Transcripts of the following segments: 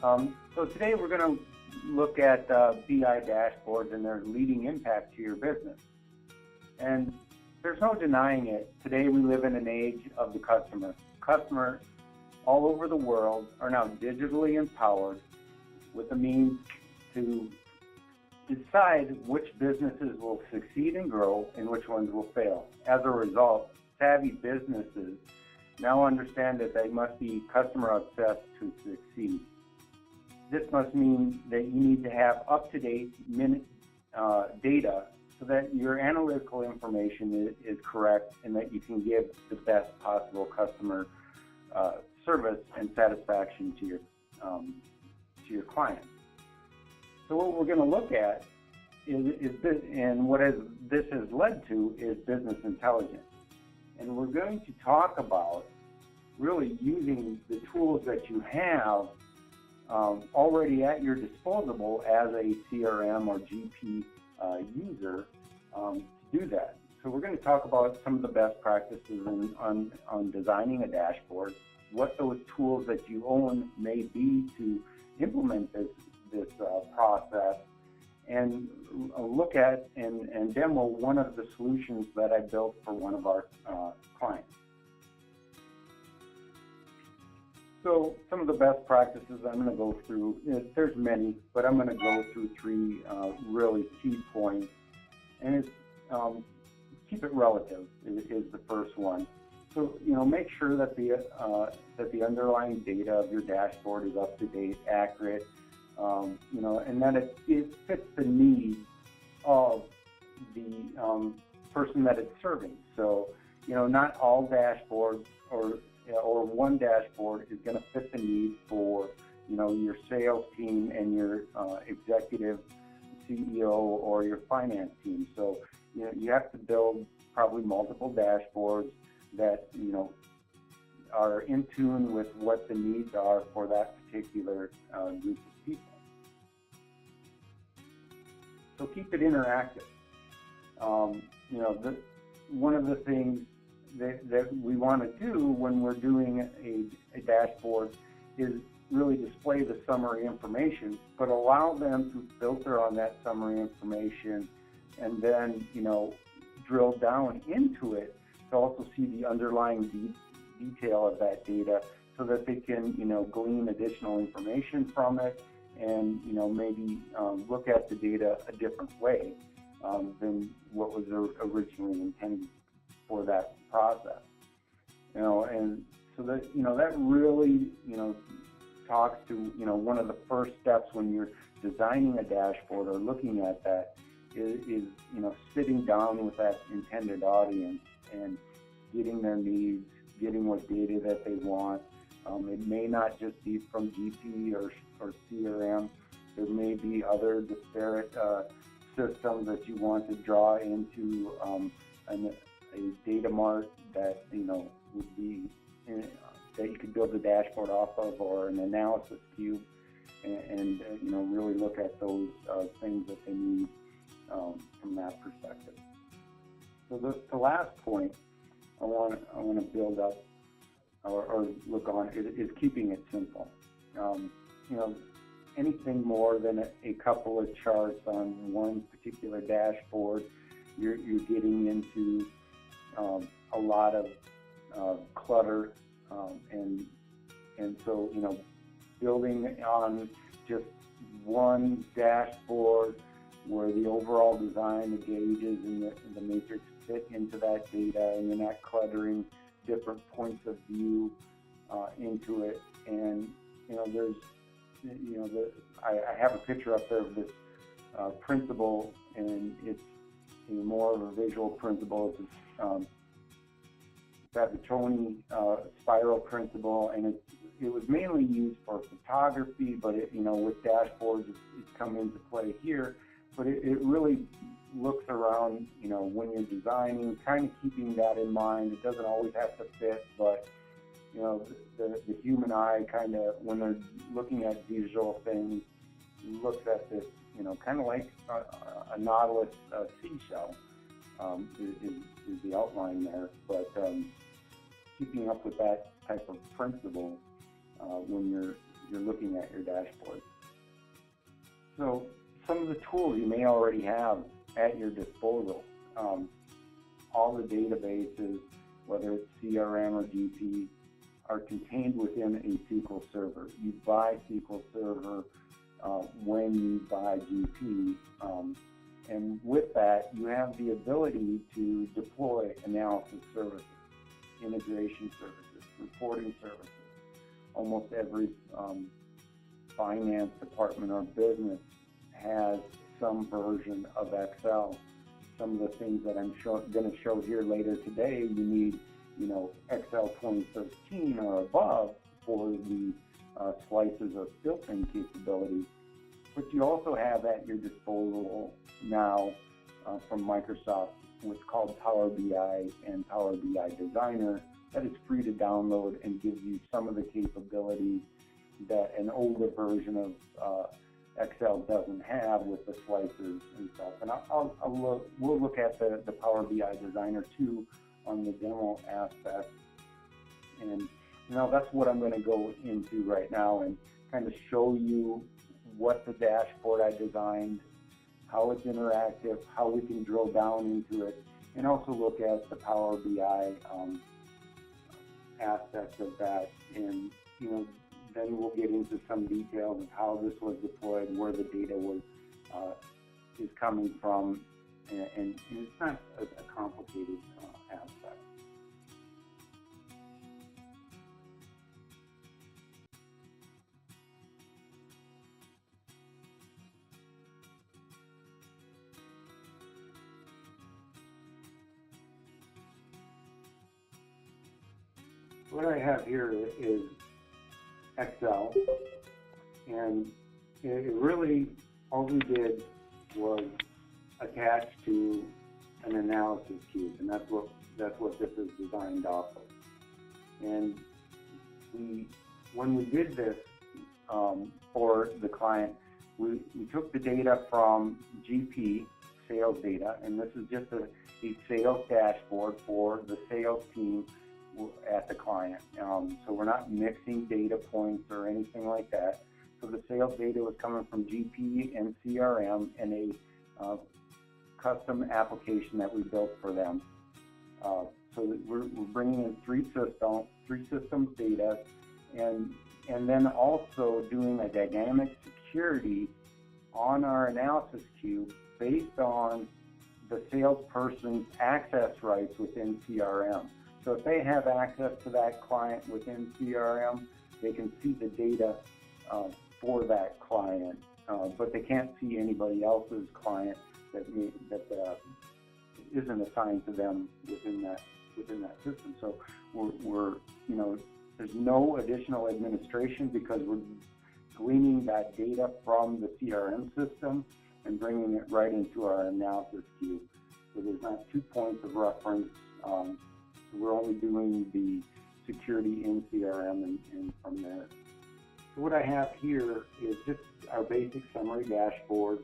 So today we're going to look at BI dashboards and their leading impact to your business. And there's no denying it. Today we live in an age of the customer. Customers all over the world are now digitally empowered with the means to decide which businesses will succeed and grow and which ones will fail. As a result, savvy businesses now understand that they must be customer obsessed to succeed. This must mean that you need to have up-to-date data so that your analytical information is correct and that you can give the best possible customer service and satisfaction to your clients. So what we're going to look at is this, and what this has led to is business intelligence. And we're going to talk about really using the tools that you have already at your disposal as a CRM or GP user to do that. So we're going to talk about some of the best practices on designing a dashboard, what those tools that you own may be to implement this process, and look at and demo one of the solutions that I built for one of our clients. So some of the best practices I'm going to go through, there's many, but I'm going to go through three really key points. And it's keep it relative is the first one. So make sure that the underlying data of your dashboard is up to date, accurate, and that it fits the needs of the person that it's serving. So not all dashboards or one dashboard is going to fit the need for your sales team and your executive CEO or your finance team. So you have to build probably multiple dashboards that are in tune with what the needs are for that particular group of people. So keep it interactive. One of the things that we want to do when we're doing a dashboard is really display the summary information, but allow them to filter on that summary information and then drill down into it to also see the underlying detail of that data so that they can glean additional information from it and maybe look at the data a different way than what was originally intended for that process. And so that that really talks to one of the first steps when you're designing a dashboard or looking at that is sitting down with that intended audience and getting their needs, getting what data that they want. It may not just be from GP or CRM. There may be other disparate systems that you want to draw into a data mart that would be that you could build a dashboard off of, or an analysis cube, and really look at those things that they need from that perspective. So the last point I want to build up or look on is keeping it simple. Anything more than a couple of charts on one particular dashboard, you're getting into a lot of clutter, and so building on just one dashboard where the overall design, the gauges, and the matrix fit into that data, and you're not cluttering different points of view into it. And there's I have a picture up there of this principle, and it's more of a visual principle. It's Babbitoni spiral principle, and it was mainly used for photography, but with dashboards it's come into play here. But it really looks around, when you're designing, kind of keeping that in mind. It doesn't always have to fit, but the human eye kind of, when they're looking at visual things, looks at this, kind of like a nautilus seashell is the outline there. But keeping up with that type of principle when you're you're looking at your dashboard. So some of the tools you may already have at your disposal. All the databases, whether it's CRM or GP, are contained within a SQL server. You buy SQL Server when you buy GP, and with that, you have the ability to deploy analysis services, integration services, reporting services. Almost every finance department or business has some version of Excel. Some of the things that I'm going to show here later today, you need, Excel 2013 or above for the slices or filtering capabilities. But you also have at your disposal now from Microsoft what's called Power BI and Power BI Designer that is free to download and gives you some of the capabilities that an older version of Excel doesn't have with the slices and stuff. And we'll look at the Power BI Designer too on the demo aspect. And that's what I'm going to go into right now and kind of show you what the dashboard I designed, how it's interactive, how we can drill down into it, and also look at the Power BI aspects of that. And then we'll get into some details of how this was deployed, where the data was is coming from, and it's not a complicated aspect. What I have here is Excel, and it really, all we did was attach to an analysis cube, and that's what this is designed off of. And when we did this for the client, we took the data from GP, sales data, and this is just a sales dashboard for the sales team at the client. So we're not mixing data points or anything like that. So the sales data was coming from GP and CRM and a custom application that we built for them. So we're bringing in three systems data, and then also doing a dynamic security on our analysis cube based on the salesperson's access rights within CRM. So if they have access to that client within CRM, they can see the data for that client, but they can't see anybody else's client that isn't assigned to them within that system. So we're there's no additional administration because we're gleaning that data from the CRM system and bringing it right into our analysis cube. So there's not 2 points of reference. We're only doing the security in CRM and from there. So what I have here is just our basic summary dashboard.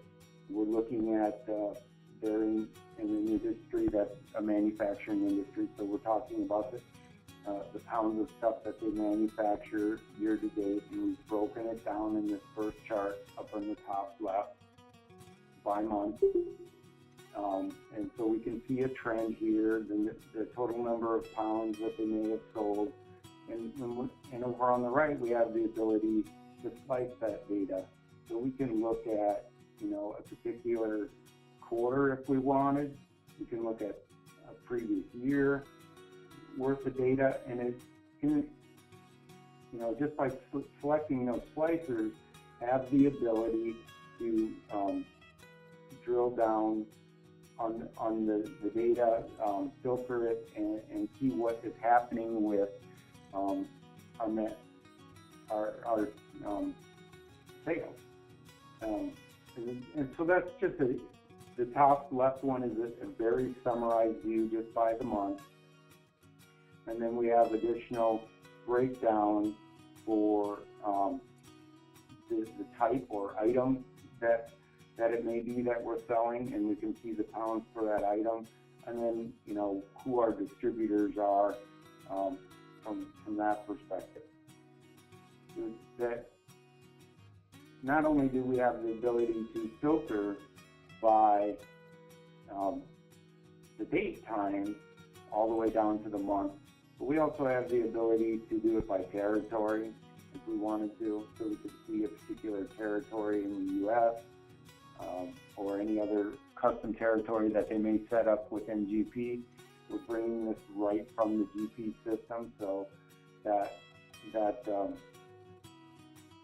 We're looking at they're in an industry that's a manufacturing industry, so we're talking about the pounds of stuff that they manufacture year to date, and we've broken it down in this first chart up on the top left by month. And so we can see a trend here, the total number of pounds that they may have sold. And over on the right, we have the ability to slice that data. So we can look at, a particular quarter if we wanted. We can look at a previous year worth of data, and it can, just by selecting those slicers, have the ability to drill down on the data, filter it, and see what is happening with our sales. And so that's just the top left one is a very summarized view just by the month. And then we have additional breakdown for the type or item that it may be that we're selling, and we can see the pounds for that item, and then who our distributors are from that perspective. not only do we have the ability to filter by the date time all the way down to the month, but we also have the ability to do it by territory if we wanted to, so we could see a particular territory in the U.S. Or any other custom territory that they may set up within GP. We're bringing this right from the GP system, so that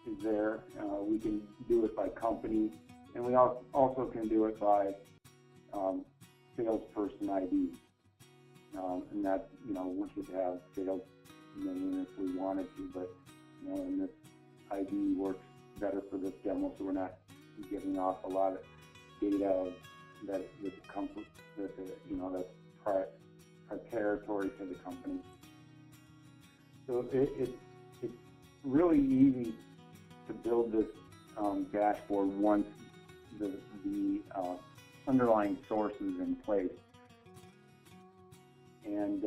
is there. We can do it by company, and we also can do it by salesperson ID. And that, we could have sales name if we wanted to, but, and this ID works better for this demo, so we're not giving off a lot of data that's proprietary to the company. So it's really easy to build this dashboard once the underlying source is in place. And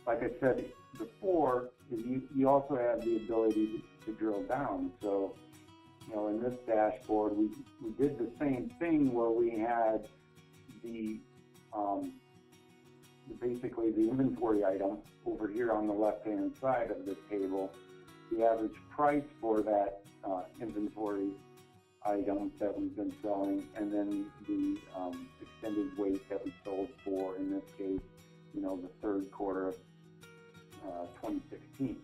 like I said before, you also have the ability to drill down. So in this dashboard, we did the same thing where we had basically the inventory item over here on the left-hand side of this table, the average price for that inventory item that we've been selling, and then the extended weight that we sold for, in this case, the third quarter of 2016.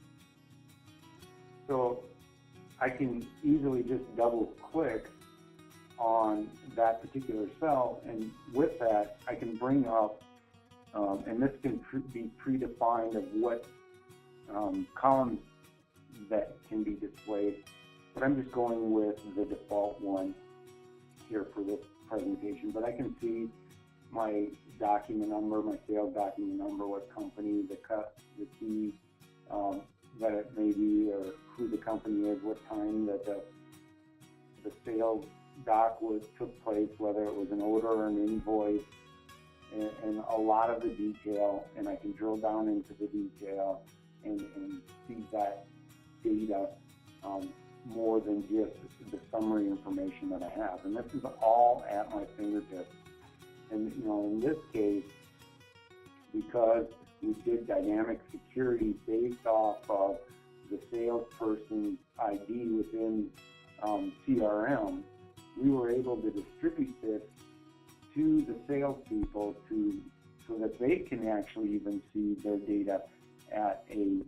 So I can easily just double click on that particular cell, and with that I can bring up, and this can be predefined of what columns that can be displayed, but I'm just going with the default one here for this presentation. But I can see my document number, my sales document number, what company, the key that it may be, or who the company is, what time that the sales doc took place, whether it was an order or an invoice, and a lot of the detail, and I can drill down into the detail and see that data more than just the summary information that I have. And this is all at my fingertips. And in this case, because we did dynamic security based off of the salesperson's ID within CRM, we were able to distribute this to the salespeople so that they can actually even see their data at any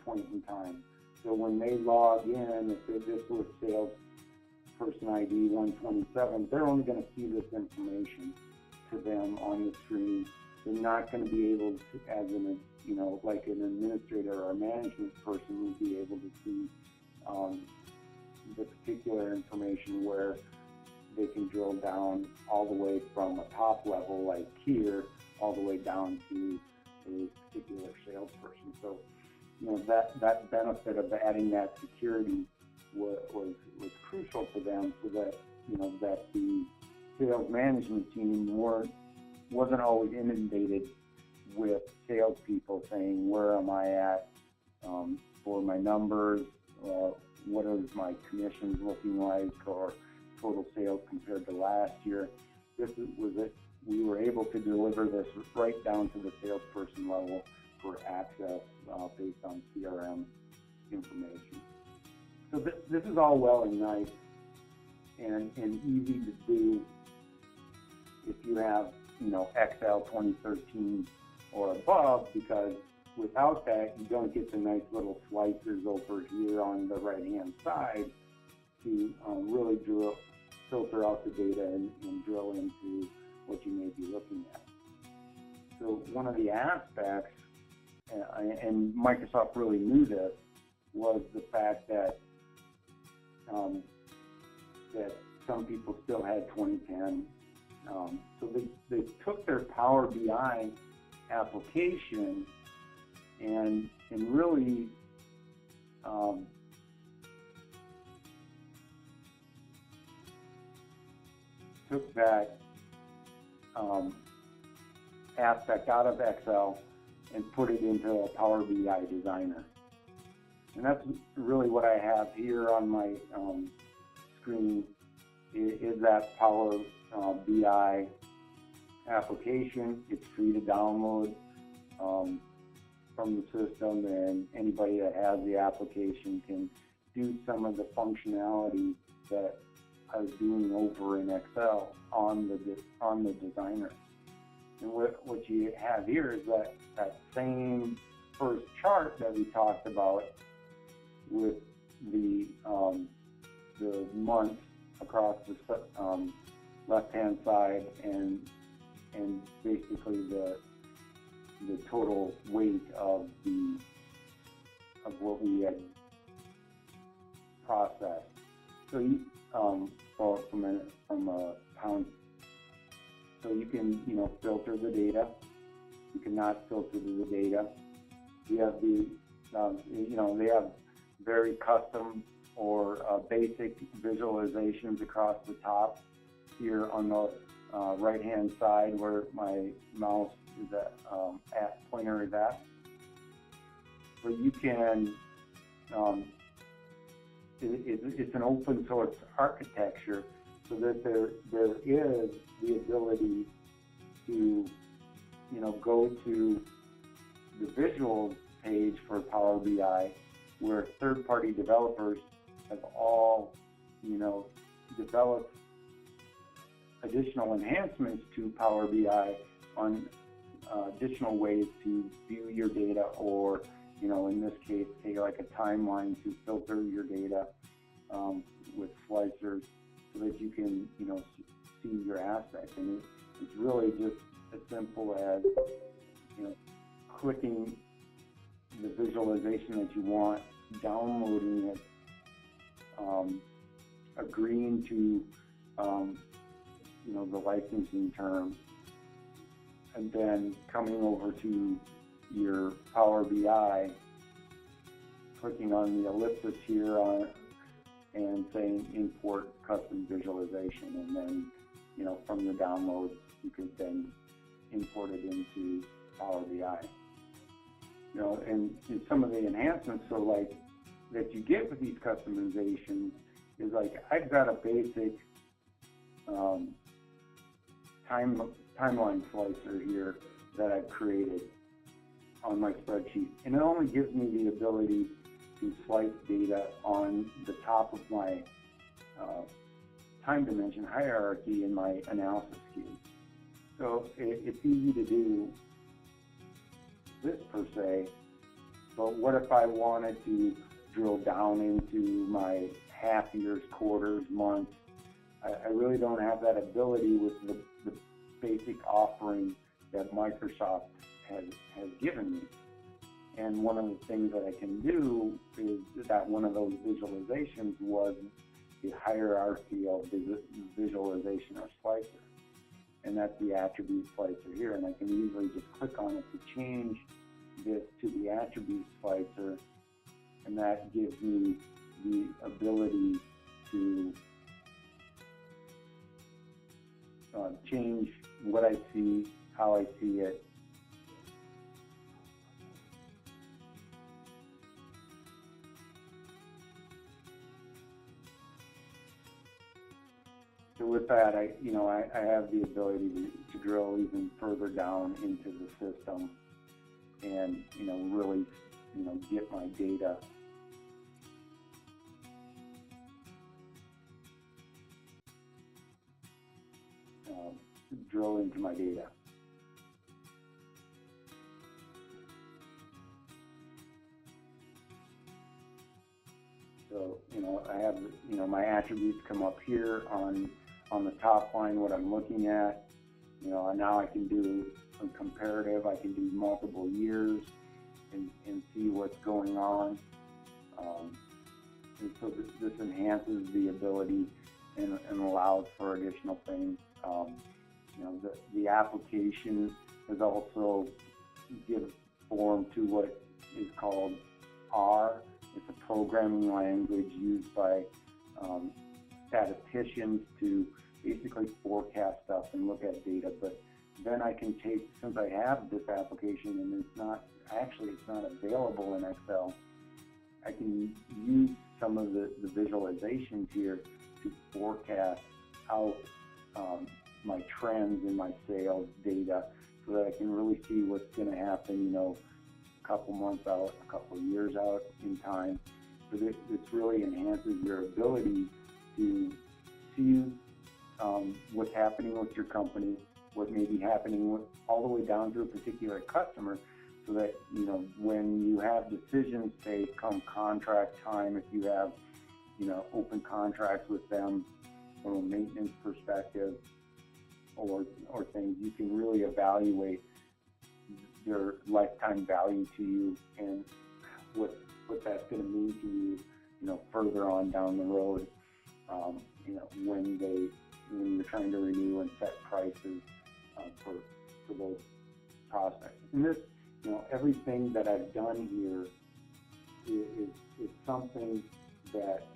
point in time. So when they log in, if this was salesperson ID 127, they're only going to see this information to them on the screen. They're not going to be able to, as like an administrator or a management person would be able to see the particular information where they can drill down all the way from a top level, like here, all the way down to a particular salesperson. So, that benefit of adding that security was crucial to them, so that that the sales management team wasn't always inundated with salespeople saying, where am I at for my numbers, what is my commissions looking like, or total sales compared to last year. This was it. We were able to deliver this right down to the salesperson level for access based on CRM information. So this is all well and nice and easy to do if you have Excel 2013 or above, because without that you don't get the nice little slicers over here on the right hand side to really filter out the data and drill into what you may be looking at. So one of the aspects, and Microsoft really knew this, was the fact that that some people still had 2010. So they took their Power BI application and really took that aspect out of Excel and put it into a Power BI designer. And that's really what I have here on my screen is that Power BI application. It's free to download from the system, and anybody that has the application can do some of the functionality that I was doing over in Excel on the designer. And what you have here is that same first chart that we talked about with the months across the left-hand side and basically the total weight of what we had processed. So you from a pound. So you can filter the data. You cannot filter the data. You have they have very custom or basic visualizations across the top here on the right-hand side where my mouse is at pointer is at. Where you can, it's an open source architecture, so that there is the ability to go to the visuals page for Power BI, where third-party developers have all developed additional enhancements to Power BI on additional ways to view your data, or in this case, take like a timeline to filter your data with slicers, so that you can see your assets. And it's really just as simple as clicking the visualization that you want, downloading it, agreeing to the licensing terms, and then coming over to your Power BI, clicking on the ellipsis here and saying import custom visualization, and then from your downloads you could then import it into Power BI. And some of the enhancements, so like that you get with these customizations is like I've got a basic timeline slicer here that I've created on my spreadsheet, and it only gives me the ability to slice data on the top of my time dimension hierarchy in my analysis cube. So it's easy to do this per se, but what if I wanted to drill down into my half years, quarters, months? I really don't have that ability with the basic offering that Microsoft has given me. And one of the things that I can do is that one of those visualizations was the hierarchy of visualization or slicer. And that's the attribute slicer here. And I can easily just click on it to change this to the attribute slicer. And that gives me the ability to change what I see, how I see it. So with that, I have the ability to drill even further down into the system, and really get my data. Drill into my data. So I have my attributes come up here on the top line, what I'm looking at. Now I can do some comparative. I can do multiple years and see what's going on. And so this enhances the ability and allows for additional things. The application has also given form to what is called R. It's a programming language used by statisticians to basically forecast stuff and look at data. But then I can take, since I have this application and it's not available in Excel, I can use some of the visualizations here to forecast out my trends in my sales data so that I can really see what's going to happen, a couple months out, a couple years out in time. So this really enhances your ability to see what's happening with your company, what may be happening all the way down to a particular customer, so that, when you have decisions, say, come contract time, if you have, open contracts with them from a maintenance perspective or things, you can really evaluate their lifetime value to you and what that's going to mean to you, further on down the road, when you're trying to renew and set prices for those prospects. And this, everything that I've done here is something that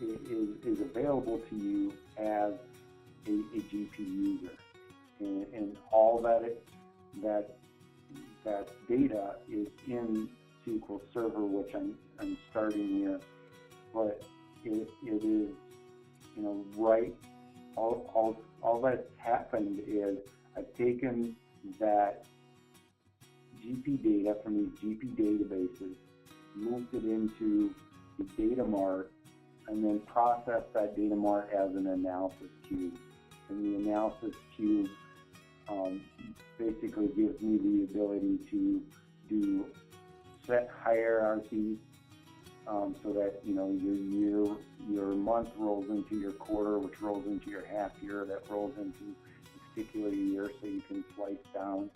is available to you as a GP user, and all that data is in SQL Server, which I'm starting here, but it is, right. All that's happened is I've taken that GP data from these GP databases, moved it into the data mart, and then processed that data mart as an analysis cube. And the analysis cube basically gives me the ability to do set hierarchies, so that your month rolls into your quarter, which rolls into your half year, that rolls into a particular year, so you can slice down.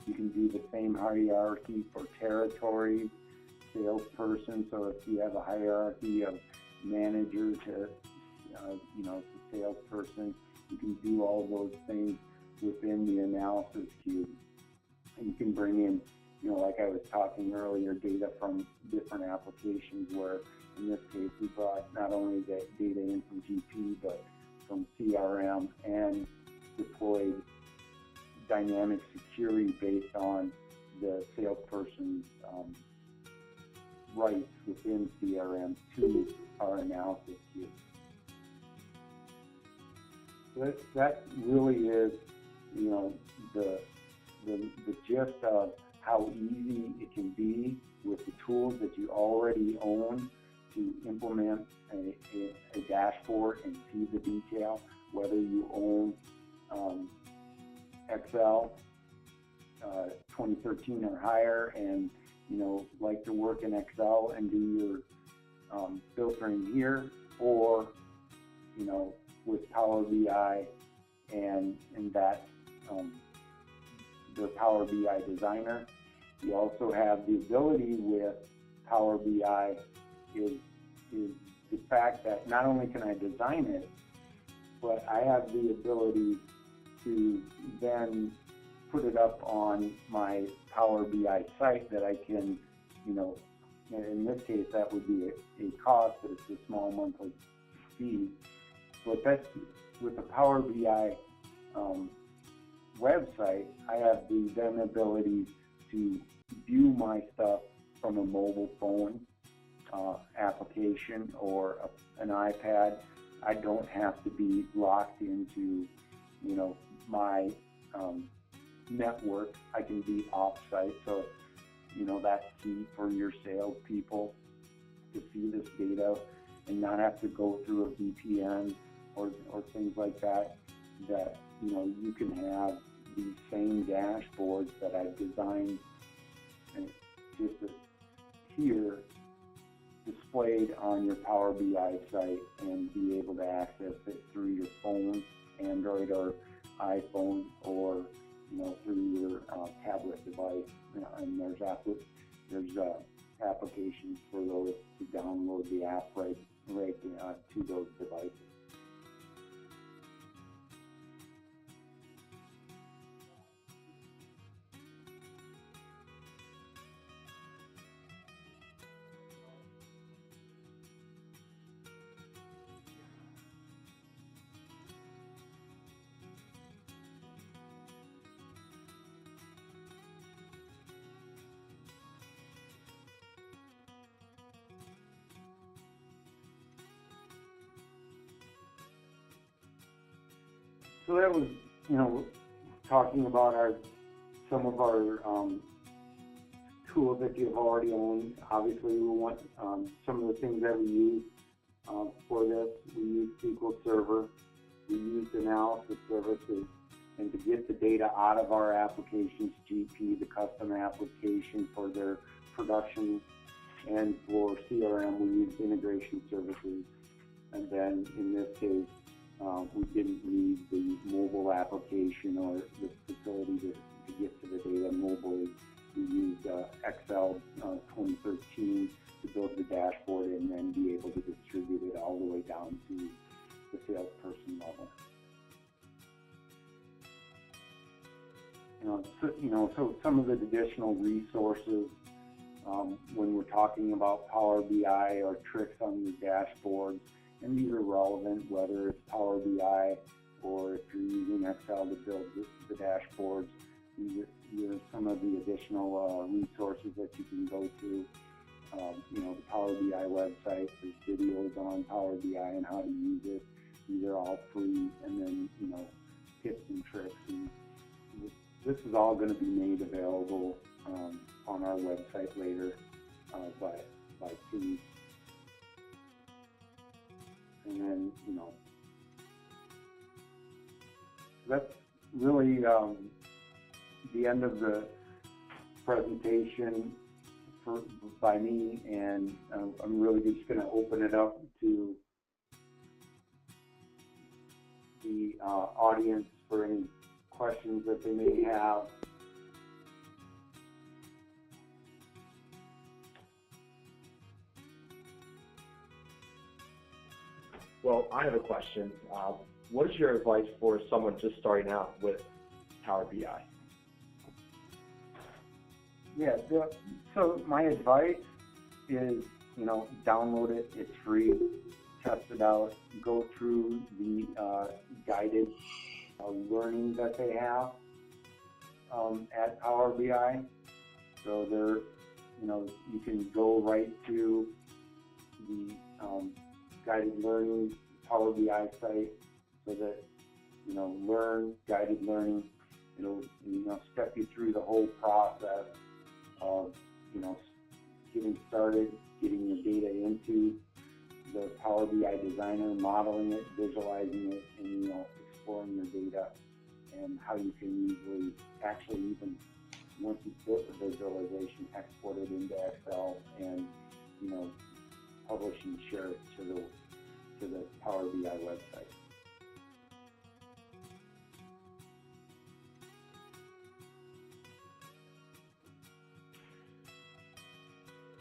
You can do the same hierarchy for territories, salesperson. So if you have a hierarchy of manager to salesperson, you can do all those things within the analysis cube. And you can bring in, like I was talking earlier, data from different applications, where in this case we brought not only the data in from GP, but from CRM, and deployed dynamic security based on the salesperson's rights within CRM to our analysis cube. So that really is, the gist of how easy it can be with the tools that you already own to implement a dashboard and see the detail, whether you own Excel 2013 or higher, and like to work in Excel and do your filtering here, or with Power BI and that the Power BI designer. You also have the ability with Power BI is the fact that not only can I design it, but I have the ability to then put it up on my Power BI site that I can, in this case that would be a cost, but it's a small monthly fee. But that's with the Power BI website, I have the then ability to view my stuff from a mobile phone application or an iPad. I don't have to be locked into, my network. I can be off-site, so that's key for your salespeople to see this data and not have to go through a VPN or things like that. That you can have these same dashboards that I've designed and just here displayed on your Power BI site, and be able to access it through your phone, Android or iPhone, or through your tablet device. And there's applications for those to download the app right to those devices. So that was, talking about some of our tools that you've already owned. Obviously, we want some of the things that we use for this. We use SQL Server. We use analysis services. And to get the data out of our applications, GP, the custom application for their production, and for CRM, we use integration services. And then in this case, we didn't need the mobile application or the facility to get to the data mobily. We used Excel 2013 to build the dashboard and then be able to distribute it all the way down to the salesperson level. So some of the additional resources when we're talking about Power BI or tricks on your dashboards, and these are relevant whether it's Power BI or if you're using Excel to build the dashboards. These are some of the additional resources that you can go to. The Power BI website, there's videos on Power BI and how to use it. These are all free, and then tips and tricks. And this is all going to be made available on our website later by Teams. And then that's really the end of the presentation by me, and I'm really just going to open it up to the audience for any questions that they may have. Well, I have a question. What is your advice for someone just starting out with Power BI? Yeah, so my advice is, download it. It's free. Test it out. Go through the guided learning that they have at Power BI. So there, you can go right to the guided learning Power BI site, so that learn guided learning. It'll step you through the whole process of getting started, getting your data into the Power BI designer, modeling it, visualizing it, and exploring your data, and how you can usually actually even once you built the visualization, export it into Excel and publish and share it to the Power BI website.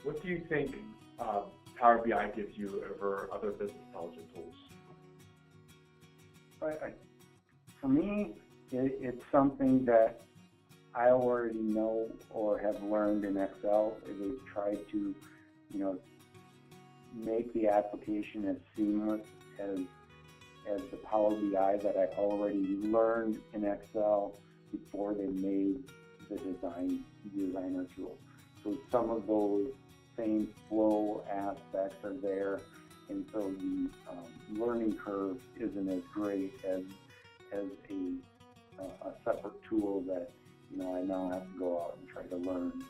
What do you think Power BI gives you over other business intelligence tools? For me, it's something that I already know or have learned in Excel. They've tried to, make the application as seamless as the Power BI that I already learned in Excel before they made the designer tool. So some of those same flow aspects are there, and so the learning curve isn't as great as a separate tool that I now have to go out and try to learn.